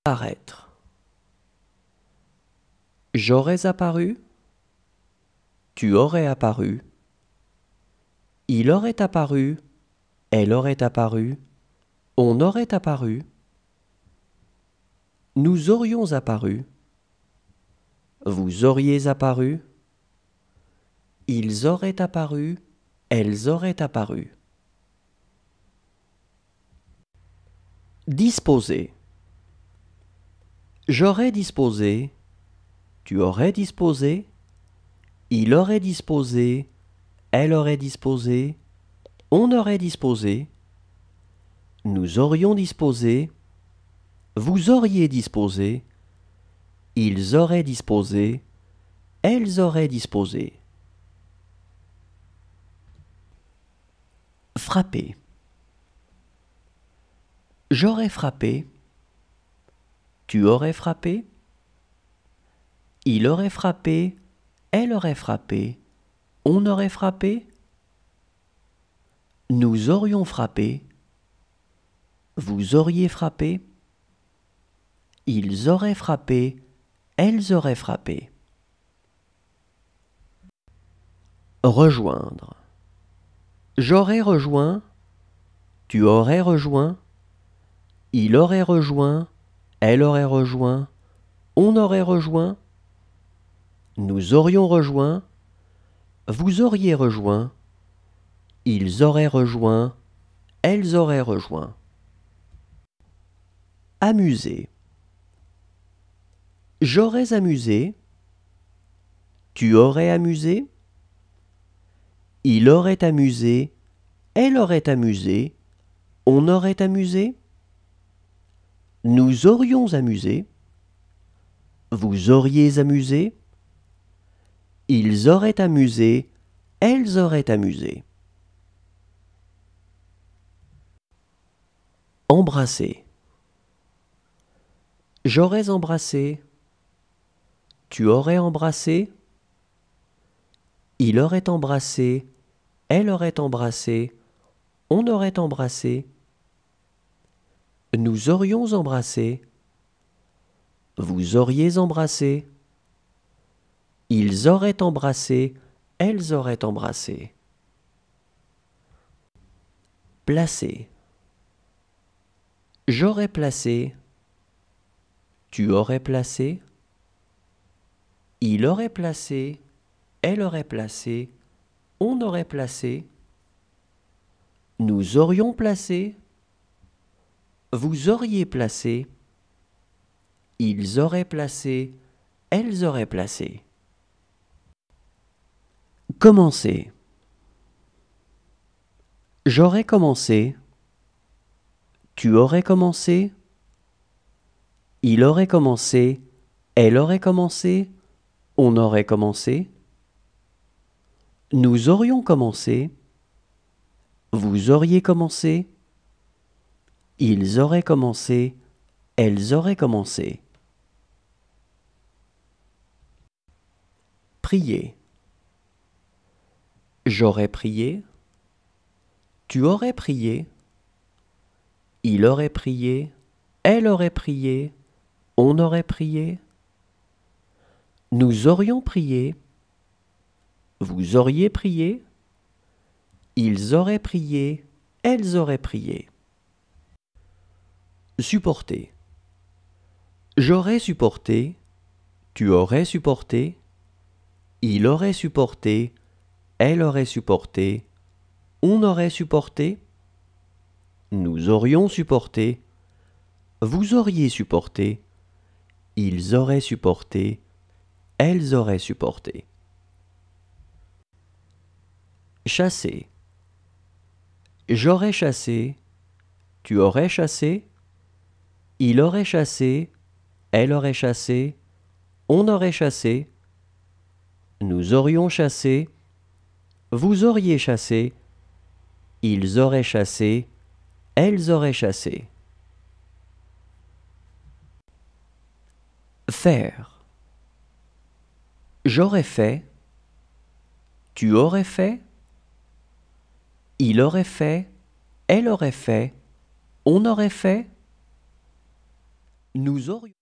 Apparaître. J'aurais apparu. Tu aurais apparu. Il aurait apparu. Elle aurait apparu. On aurait apparu. Nous aurions apparu. Vous auriez apparu. Ils auraient apparu. Elles auraient apparu. Disposer. J'aurais disposé. Tu aurais disposé. Il aurait disposé. Elle aurait disposé. On aurait disposé. Nous aurions disposé. Vous auriez disposé. Ils auraient disposé. Elles auraient disposé. Frapper. J'aurais frappé. Tu aurais frappé. Il aurait frappé. Elle aurait frappé. On aurait frappé. Nous aurions frappé. Vous auriez frappé. Ils auraient frappé. Elles auraient frappé. Rejoindre. J'aurais rejoint. Tu aurais rejoint. Il aurait rejoint. Elle aurait rejoint. On aurait rejoint. Nous aurions rejoint. Vous auriez rejoint. Ils auraient rejoint. Elles auraient rejoint. Amuser. J'aurais amusé. Tu aurais amusé. Il aurait amusé. Elle aurait amusé. On aurait amusé. Nous aurions amusé. Vous auriez amusé. Ils auraient amusé. Elles auraient amusé. Embrasser. J'aurais embrassé. Tu aurais embrassé. Il aurait embrassé. Elle aurait embrassé. On aurait embrassé. Nous aurions embrassé. Vous auriez embrassé. Ils auraient embrassé. Elles auraient embrassé. Placer. J'aurais placé. Tu aurais placé. Il aurait placé. Elle aurait placé. On aurait placé. Nous aurions placé. Vous auriez placé. Ils auraient placé. Elles auraient placé. Commencer. J'aurais commencé. Tu aurais commencé. Il aurait commencé. Elle aurait commencé. On aurait commencé. Nous aurions commencé. Vous auriez commencé. Ils auraient commencé. Elles auraient commencé. Prier. J'aurais prié. Tu aurais prié. Il aurait prié. Elle aurait prié. On aurait prié. Nous aurions prié. Vous auriez prié. Ils auraient prié. Elles auraient prié. Supporter. J'aurais supporté. Tu aurais supporté. Il aurait supporté. Elle aurait supporté. On aurait supporté. Nous aurions supporté. Vous auriez supporté. Ils auraient supporté. Elles auraient supporté. Chasser. J'aurais chassé. Tu aurais chassé. Il aurait chassé. Elle aurait chassé. On aurait chassé. Nous aurions chassé. Vous auriez chassé. Ils auraient chassé. Elles auraient chassé. Faire. J'aurais fait. Tu aurais fait. Il aurait fait. Elle aurait fait. On aurait fait. Nous aurions